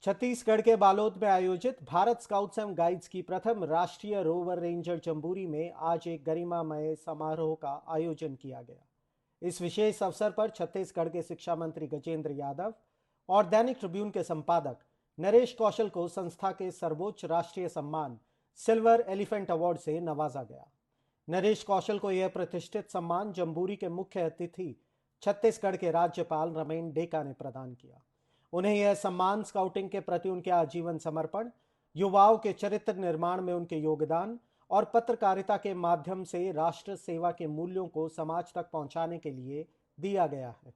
छत्तीसगढ़ के बालोद में आयोजित भारत स्काउट्स एवं गाइड्स की प्रथम राष्ट्रीय रोवर रेंजर जम्बूरी में आज एक गरिमामय समारोह का आयोजन किया गया। इस विशेष अवसर पर छत्तीसगढ़ के शिक्षा मंत्री गजेंद्र यादव और दैनिक ट्रिब्यून के संपादक नरेश कौशल को संस्था के सर्वोच्च राष्ट्रीय सम्मान सिल्वर एलिफेंट अवार्ड से नवाजा गया। नरेश कौशल को यह प्रतिष्ठित सम्मान जम्बूरी के मुख्य अतिथि छत्तीसगढ़ के राज्यपाल रमेन डेका ने प्रदान किया। उन्हें यह सम्मान स्काउटिंग के प्रति उनके आजीवन समर्पण, युवाओं के चरित्र निर्माण में उनके योगदान और पत्रकारिता के माध्यम से राष्ट्र सेवा के मूल्यों को समाज तक पहुंचाने के लिए दिया गया है।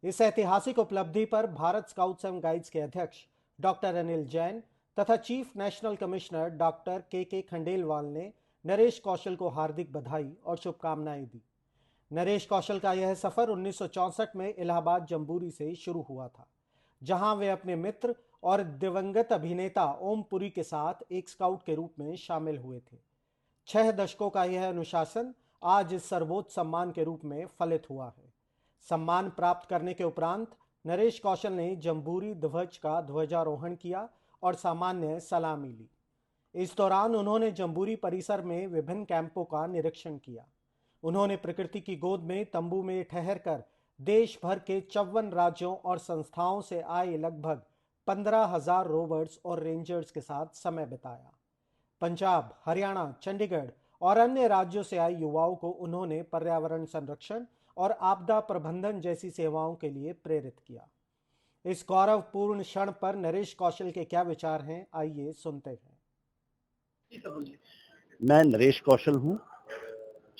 इस ऐतिहासिक उपलब्धि पर भारत स्काउट्स एवं गाइड्स के अध्यक्ष डॉक्टर अनिल जैन तथा चीफ नेशनल कमिश्नर डॉक्टर के खंडेलवाल ने नरेश कौशल को हार्दिक बधाई और शुभकामनाएं दी। नरेश कौशल का यह सफर 1964 में इलाहाबाद जम्बूरी से शुरू हुआ था, जहां वे अपने मित्र और दिवंगत अभिनेता ओम पुरी के साथ एक स्काउट के रूप में शामिल हुए थे। 6 दशकों का यह अनुशासन आज इस सर्वोच्च सम्मान के रूप में फलित हुआ है। सम्मान प्राप्त करने के उपरांत नरेश कौशल ने जम्बूरी ध्वज का ध्वजारोहण किया और सामान्य सलामी ली। इस दौरान उन्होंने जम्बूरी परिसर में विभिन्न कैंपों का निरीक्षण किया। उन्होंने प्रकृति की गोद में तंबू में ठहरकर देश भर के 54 राज्यों और संस्थाओं से आए लगभग 15,000 रोवर्स और रेंजर्स के साथ समय बिताया। पंजाब, हरियाणा, चंडीगढ़ और अन्य राज्यों से आए युवाओं को उन्होंने पर्यावरण संरक्षण और आपदा प्रबंधन जैसी सेवाओं के लिए प्रेरित किया। इस गौरवपूर्ण क्षण पर नरेश कौशल के क्या विचार हैं, आइए सुनते हैं। मैं नरेश कौशल हूँ।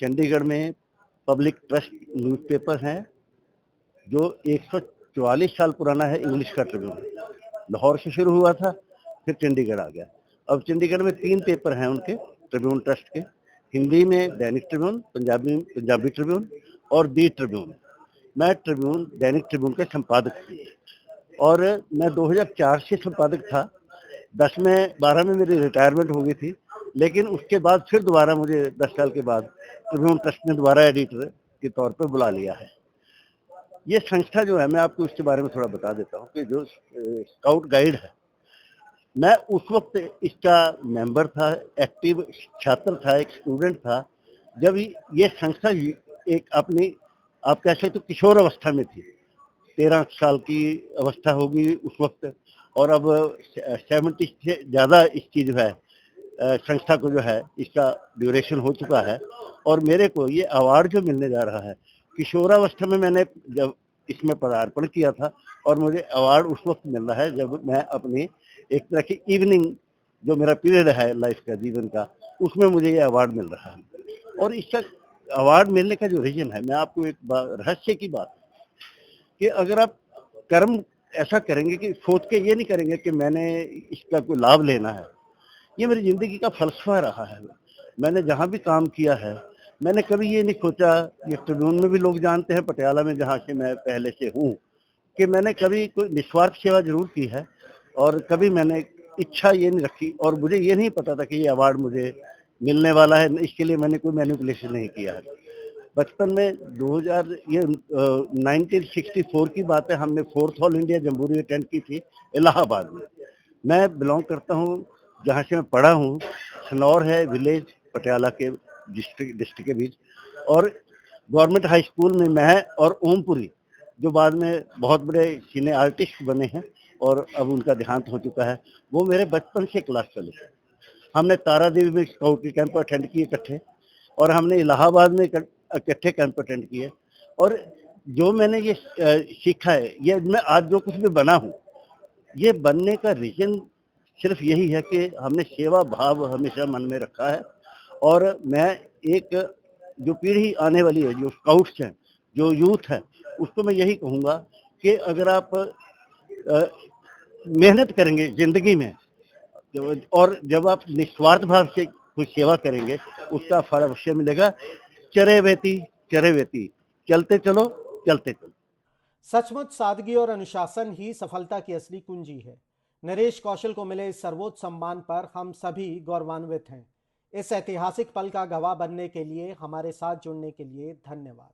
चंडीगढ़ में पब्लिक ट्रस्ट न्यूज़पेपर है जो 144 साल पुराना है। इंग्लिश का ट्रिब्यून लाहौर से शुरू हुआ था, फिर चंडीगढ़ आ गया। अब चंडीगढ़ में 3 पेपर हैं उनके ट्रिब्यून ट्रस्ट के। हिंदी में दैनिक ट्रिब्यून, पंजाबी ट्रिब्यून और दी ट्रिब्यून। मैं दैनिक ट्रिब्यून के संपादक हूँ और मैं 2004 से संपादक था। 10 में 12 में मेरी रिटायरमेंट हो गई थी, लेकिन उसके बाद फिर दोबारा मुझे 10 साल के बाद ट्रिब्यून ट्रस्ट ने दोबारा एडिटर के तौर पर बुला लिया है। ये संस्था जो है, मैं आपको इसके बारे में थोड़ा बता देता हूँ कि जो स्काउट गाइड है, मैं उस वक्त इसका मेंबर था, एक्टिव छात्र था, एक स्टूडेंट था, जब ये संस्था एक अपनी, आप कह सकते हो, किशोर अवस्था में थी। 13 साल की अवस्था होगी उस वक्त, और अब 70 से ज़्यादा इसकी जो है संस्था को जो है इसका ड्यूरेशन हो चुका है। और मेरे को ये अवार्ड जो मिलने जा रहा है, किशोरावस्था में मैंने जब इसमें पदार्पण किया था, और मुझे अवार्ड उस वक्त मिल रहा है जब मैं अपनी एक तरह की इवनिंग, जो मेरा पीरियड है लाइफ का, जीवन का, उसमें मुझे ये अवार्ड मिल रहा है। और इसका अवार्ड मिलने का जो रीजन है, मैं आपको एक रहस्य की बात कि अगर आप कर्म ऐसा करेंगे कि सोच के ये नहीं करेंगे कि मैंने इसका कोई लाभ लेना है, ये मेरी जिंदगी का फलसफा रहा है। मैंने जहाँ भी काम किया है, मैंने कभी ये नहीं सोचा, ये ट्रिब्यून में भी लोग जानते हैं, पटियाला में जहाँ से मैं पहले से हूँ, कि मैंने कभी कोई निस्वार्थ सेवा जरूर की है, और कभी मैंने इच्छा ये नहीं रखी, और मुझे ये नहीं पता था कि ये अवार्ड मुझे मिलने वाला है। इसके लिए मैंने कोई मैनिपुलेशन नहीं किया है। बचपन में 1964 की बात है, हमने 4th all India jamboree attend की थी इलाहाबाद में। मैं बिलोंग करता हूँ, जहाँ से मैं पढ़ा हूँ, सनौर है विलेज, पटियाला के डिस्ट्रिक्ट के बीच। और गवर्नमेंट हाई स्कूल में मैं और ओमपुरी, जो बाद में बहुत बड़े सिने आर्टिस्ट बने हैं और अब उनका देहांत हो चुका है, वो मेरे बचपन से क्लास चले थे। हमने तारा देवी में स्काउट के कैंप अटेंड किए इकट्ठे, और हमने इलाहाबाद में इकट्ठे कैंप अटेंड किए। और जो मैंने ये सीखा है, ये मैं आज जो कुछ भी बना हूँ, ये बनने का रीजन सिर्फ यही है कि हमने सेवा भाव हमेशा मन में रखा है। और मैं एक जो पीढ़ी आने वाली है, जो स्काउट्स हैं, जो यूथ है, उसको मैं यही कहूँगा कि अगर आप मेहनत करेंगे जिंदगी में, और जब आप निस्वार्थ भाव से कोई सेवा करेंगे, उसका फल अवश्य मिलेगा। चरे वेती चलते चलो, चलते चलो। सचमुच सादगी और अनुशासन ही सफलता की असली कुंजी है। नरेश कौशल को मिले इस सर्वोच्च सम्मान पर हम सभी गौरवान्वित हैं। इस ऐतिहासिक पल का गवाह बनने के लिए हमारे साथ जुड़ने के लिए धन्यवाद।